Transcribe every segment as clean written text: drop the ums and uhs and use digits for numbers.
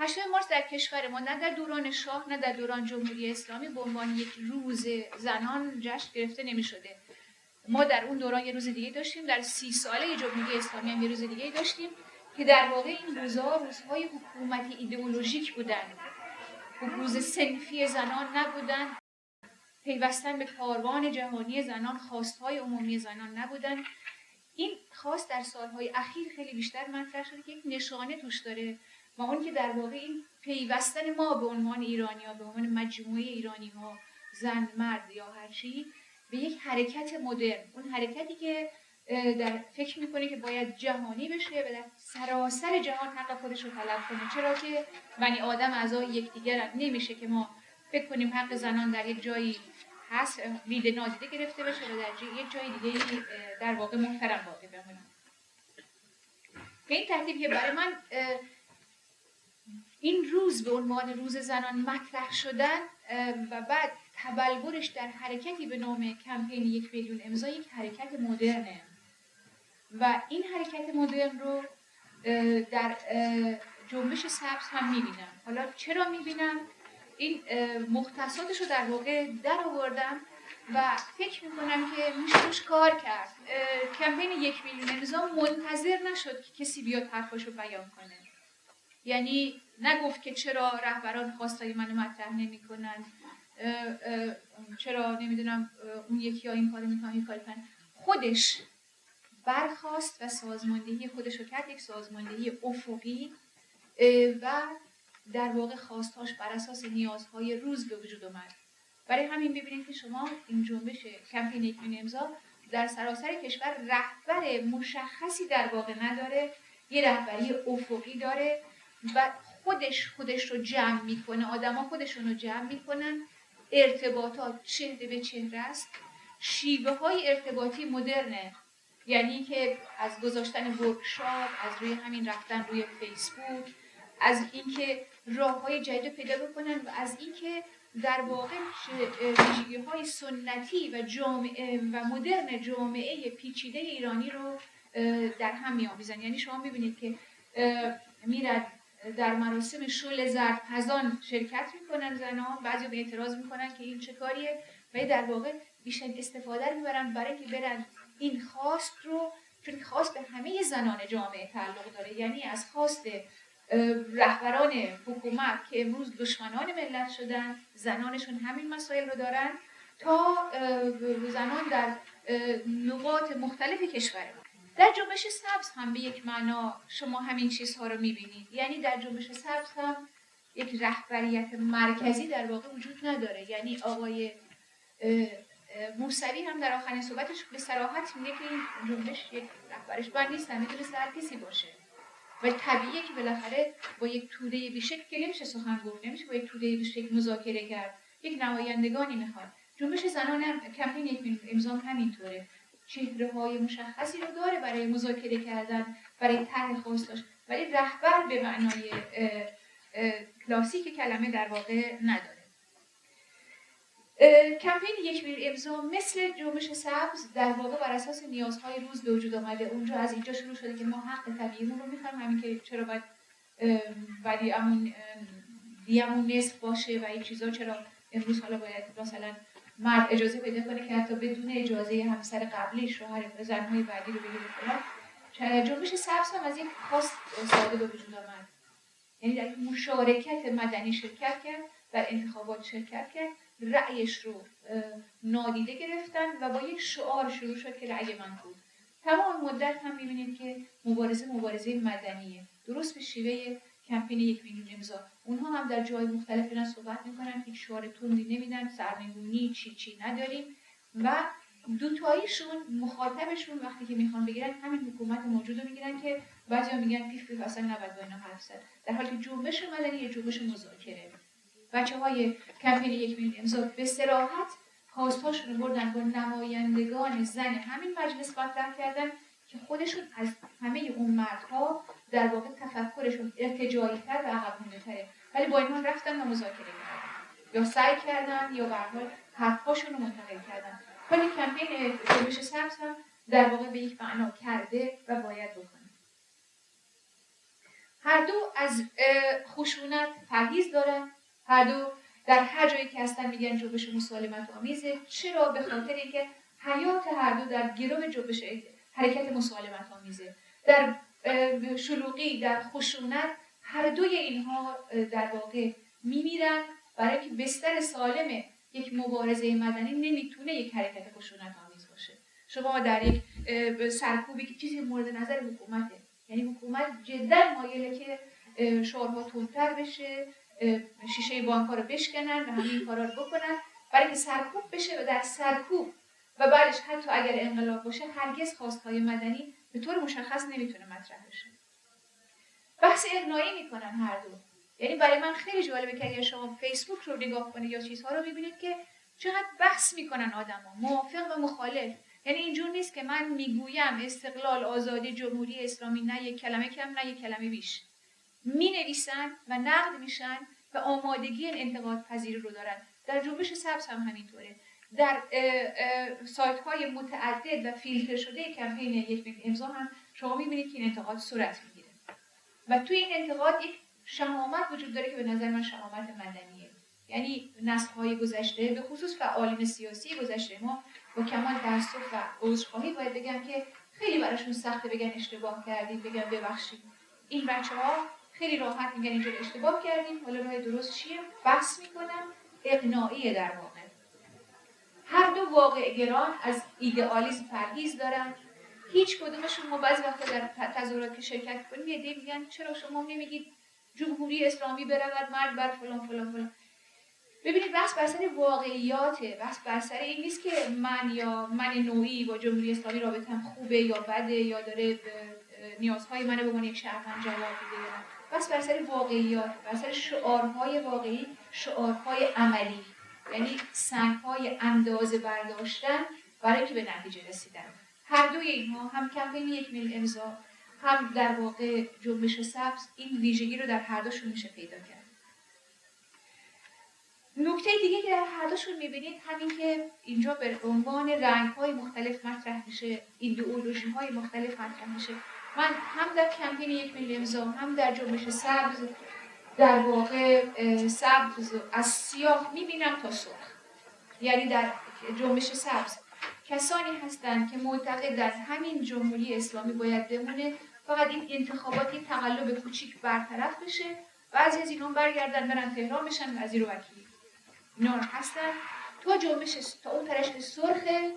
8 مارس در کشور ما نه در دوران شاه نه در دوران جمهوری اسلامی به عنوان یک روز زنان جشن گرفته نمی‌شده. ما در اون دوران یه روز دیگه داشتیم، در 30 ساله جمهوری اسلامی هم یه روز دیگه داشتیم که در واقع این روزها روزهای حکومتی ایدئولوژیک بودن. روز صنفی زنان نبودن، پیوستن به کاروان جهانی زنان، خواستهای عمومی زنان نبودن. این خواست در سالهای اخیر خیلی بیشتر مطرح شده که یک نشانه توش داره و اون که در واقع این پیوستن ما به عنوان ایرانی‌ها، به عنوان مجموعه ایرانی‌ها، زن، مرد یا هر چی، به یک حرکت مدرن، اون حرکتی که در فکر میکنه که باید جهانی بشه و در سراسر جهان حق خودش رو طلب کنه. چرا که بنی آدم اعضای یکدیگر نمیشه که ما فکر کنیم حق زنان در یک جایی هست نادیده گرفته بشه و در یک جای دیگه در واقع محترم باقی بمونه. به این ترتیب که برای من این روز به عنوان روز زنان مطرح شدن و بعد تبلورش در حرکتی به نام کمپین 1 میلیون امضا یک حرکت مدرنه و این حرکت مدرن رو در جنبش سبز هم میبینم. حالا چرا میبینم؟ این مختصاتش رو در واقع در آوردم و فکر میکنم که میشه روش کار کرد. کمپین 1 میلیون امضا منتظر نشد که کسی بیاد حرفاشو بیان کنه. یعنی نگفت که چرا رهبران خواستای منو مطرح نمی‌کنن، چرا نمیدونم اون یکی ها این کارو میکنن این کارو میکنن. خودش برخاست و سازماندهی خودش رو کرد، یک سازماندهی افقی و در واقع خواستهاش بر اساس نیازهای روز به وجود اومد. برای همین ببینید که شما این جنبش کمپین 1 میلیون امضا در سراسر کشور رهبر مشخصی در واقع نداره، یه رهبری افقی داره و خودش رو جمع میکنه، آدما خودشون رو جمع میکنن، ارتباطات چهره به چهره است، شیوه های ارتباطی مدرنه، یعنی که از گذاشتن ورکشاپ، از روی همین رفتن روی فیسبوک، از اینکه راه‌های جدید پیدا بکنن و از اینکه در واقع ویژگی‌های سنتی و جامعه و مدرن جامعه پیچیده ایرانی رو در هم می‌آمیزن. یعنی شما می‌بینید که میرن در مراسم شل زردپزان شرکت میکنن زنان، بعضی به اعتراض میکنن که این چه کاریه و در واقع بیشتر استفاده رو میبرن برای که برن این خواست رو، چون خواست به همه زنان جامعه تعلق داره، یعنی از خواست رهبران حکومت که امروز دشمنان ملت شدن، زنانشون همین مسائل رو دارن، تا زنان در نقاط مختلف کشور. در جنبش سبز هم به یک معنا شما همین چیزها رو می‌بینید. یعنی در جنبش سبز هم یک رهبریت مرکزی در واقع وجود نداره. یعنی آقای موسوی هم در آخرین صحبتش به صراحت میگه که این جنبش یک رهبرش بند نیستن، میتونست هر کسی باشه و طبیعیه که بالاخره با یک توده بیشکل که نمیشه سخن گفت، نمیشه با یک توده بیشکل مذاکره کرد، یک نمایندگانی میخواد. جنبش زنان هم کمپین 1 میلیون امضا همینطوره، چهره‌های مشخصی رو داره برای مذاکره کردن، برای طرح خواستاش، ولی رهبر به معنای کلاسیک کلمه در واقع نداره. کمپین 1 میلیون امضا مثل جنبش سبز در واقع بر اساس نیازهای روز به وجود آمده. اونجا از اینجا شروع شده که ما حق طبیعیمون رو می‌خوایم، همین که چرا باید دیمون نصف باشه و این چیزا، چرا امروز حالا باید مثلا مرد اجازه پیدا کنه که حتی بدون اجازه همسر قبلی شوهر زنهای بعدی رو بگیره فلان. جنبش سبز هم از یک خواست ساده به وجود آمد، یعنی در مشارکت مدنی شرکت کرد، در انتخابات شرکت کرد، رأیش رو نادیده گرفتن و با یک شعار شروع شد که رأی من بود. تمام مدت هم می‌بینید که مبارزه مدنیه، درست به شیوه کمپین 1 میلیون امضا. اونها هم در جای مختلف اینا صحبت میکنن، هیچ شعار تندی نمیدن، سرنگونی چی نداریم و دوتاییشون مخاطبشون وقتی که میخوان بگیرن همین حکومت موجود رو میگیرن که بعضیا میگن پیف اصلا نباید با اینا حرف زد، در حالی که جنبش مدنی یه جنبش مذاکره. بچه‌های کمپین 1 میلیون امضا به صراحت خواستاشون رو بردن با نمایندگان زن همین مجلس مطرح کردن که خودشون از همه اون مردها در واقع تفکرشون ارتجاعی‌تر و عقب مونده‌تره، ولی با اینها رفتن و مذاکره کردن یا سعی کردن یا به هر حال حرفاشون رو منتقل کردن. ولی کمپین جنبش سبز هم در واقع به یک معنا کرده و باید بکنه. هر دو از خشونت پرهیز دارن، هر دو در هر جایی که هستن میگن جنبش مسالمت آمیزه. چرا؟ به خاطر اینکه حیات هر دو در گرو جنبش حرکت مسالمت آمیزه. در شلوغی، در خشونت، هر دوی اینها در واقع میمیرن، برای اینکه بستر سالم یک مبارزه مدنی نمیتونه یک حرکت خشونت آمیز باشه. شما در یک سرکوبی که چیزی مورد نظر حکومته، یعنی حکومت جدا مایله که شعارها تندتر بشه، شیشه بانک‌ها رو بشکنن و همین کارا رو بکنن برای اینکه سرکوب بشه، و در سرکوب و بعدش حتی اگر انقلاب باشه هرگز خواستهای مدنی به طور مشخص نمیتونه مطرح بشه. بحث اقناعی میکنن هر دو. یعنی برای من خیلی جالبه که اگر شما فیسبوک رو نگاه کنید یا چیزها رو ببینید که چقدر بحث میکنن آدما، موافق و مخالف. یعنی اینجور نیست که من میگویم استقلال، آزادی، جمهوری اسلامی، نه یک کلمه کم نه یک کلمه بیش. مینویسن و نقد میشن و آمادگی انتقاد پذیری رو دارن. در جنبش سبز هم همینطوره. در سایت های متعدد و فیلتر شده کمپین 1 میلیون امضا هم شما میبینید که این انتقاد صورت میگیره و توی این انتقاد یک شهامت وجود داره که به نظر من شهامت مدنیه. یعنی نسل‌های گذشته، به خصوص فعالین سیاسی گذشته ما، با کمال تأسف و عذرخواهی باید بگم که خیلی براشون سخته بگن اشتباه کردیم، بگن ببخشید. این بچه‌ها خیلی راحت میگن اینجا اشتباه کردیم، حالا راه درست چیه؟ بحث میکنن، اقناعیه در واقع. هر دو واقع گران از ایدئالیسم پرهیز دارن. هیچ کدومشون، ما بعضی وقتا در تظاهرات که شرکت کنیم یه عده میگن چرا شما نمیگید جمهوری اسلامی برود مرد بر فلان فلان فلان. ببینید بحث بر سر واقعیاته، بحث بر سر این نیست که من نوعی با جمهوری اسلامی رابطم خوبه یا بده یا داره نیازهای منو به عنوان یک شهروند جواب میده. بحث بر سر واقعیات، بر سر شعارهای واقعی، شعارهای عملی، یعنی سنگ‌های اندازه برداشتن برای که به نتیجه رسیدن. هر دوی اینها، هم کمپین 1 میلیون امضا، هم در واقع جنبش سبز، این ویژگی رو در هر دوشون میشه پیدا کرد. نکته دیگه که در هر دوشون میبینید همین که اینجا به عنوان رنگ‌های مختلف مطرح میشه، ایدئولوژی‌های مختلف مطرح میشه. من هم در کمپین 1 میلیون امضا، هم در جنبش سبز در واقع سبز از سیاه میبینم تا سرخ. یعنی در جنبش سبز کسانی هستند که معتقدند همین جمهوری اسلامی باید بمونه، فقط این انتخاباتی تقلب کوچیک برطرف بشه، بعضی از اینها برگردن برن تهران بشن وزیر و وکیل. اینا هستن. تا اون طرف سرخه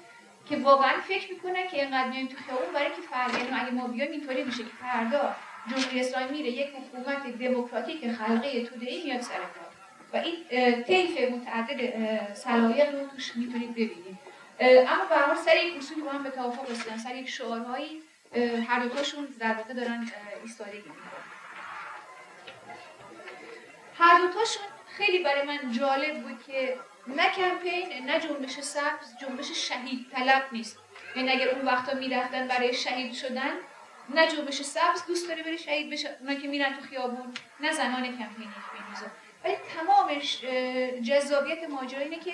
که واقعا فکر میکنن که اینقدر میایم تو خیابون برای که فردا اگه ما بیایم اینطوری میشه که فردا جمهوری اسلامی میره یک حکومت دموکراتیک خلقه توده‌ای میاد سر کار و این طیف متعدد سلایق رو توش میتونید ببینید. اما به هر حال سر یک اصولی با هم به توافق رسیدن، سر یک شعارهایی هر دوتاشون در واقع دارن ایستادگی میکنن. هر دوتاشون خیلی برای من جالب بود که نه کمپین نه جنبش سبز جنبش شهید طلب نیست. یعنی اگر اون وقتا میرفتن برای شهید شدن، نه جنبش سبز دوست داره بره شهید بشه، اونا که میرن تو خیابون، نه زنان کمپین 1 میلیون. ولی تمام جذابیت ماجرا اینه که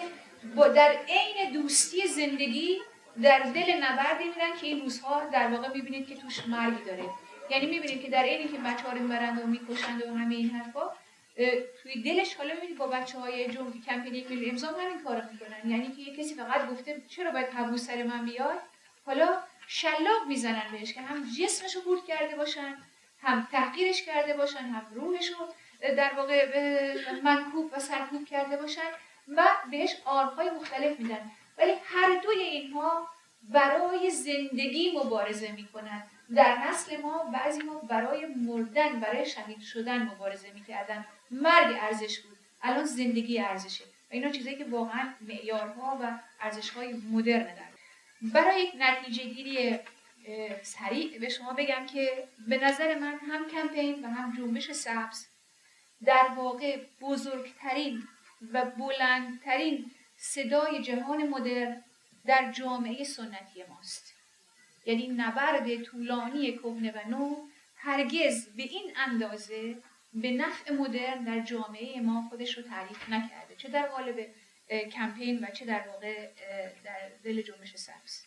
در عین دوستی زندگی در دل نبردی میرن که این روزها در واقع میبینید که توش مرگی داره. یعنی میبینید که در عینی که بچه‌ها رو میبرند و میکشند و همه این حرفا، توی دلش حالا میبینید با بچه‌های کمپین 1 میلیون امضا همین کارو میکنن. یعنی که یه کسی فقط گفته چرا باید حبوس سر من بیاد، حالا شلاق میزنن بهش که هم جسمشو خورد کرده باشن، هم تحقیرش کرده باشن، هم روحشو در واقع منکوب و سرکوب کرده باشن و بهش آرهای مختلف میدن. ولی هر دوی اینها برای زندگی مبارزه میکنن. در نسل ما بعضی ما برای مردن، برای شهید شدن مبارزه میکردن. مرگ ارزش بود، الان زندگی ارزشه و اینا چیزایی که واقعا معیارها و ارزش‌های مدرن دارن. برای یک نتیجه گیری سریع به شما بگم که به نظر من هم کمپین و هم جنبش سبز در واقع بزرگترین و بلندترین صدای جهان مدرن در جامعه سنتی ماست. یعنی نبرد طولانی کهنه و نو هرگز به این اندازه به نفع مدرن در جامعه ما خودش رو تعریف نکرده، چه در قالب کمپین و چه در واقع در دل جنبش سبز.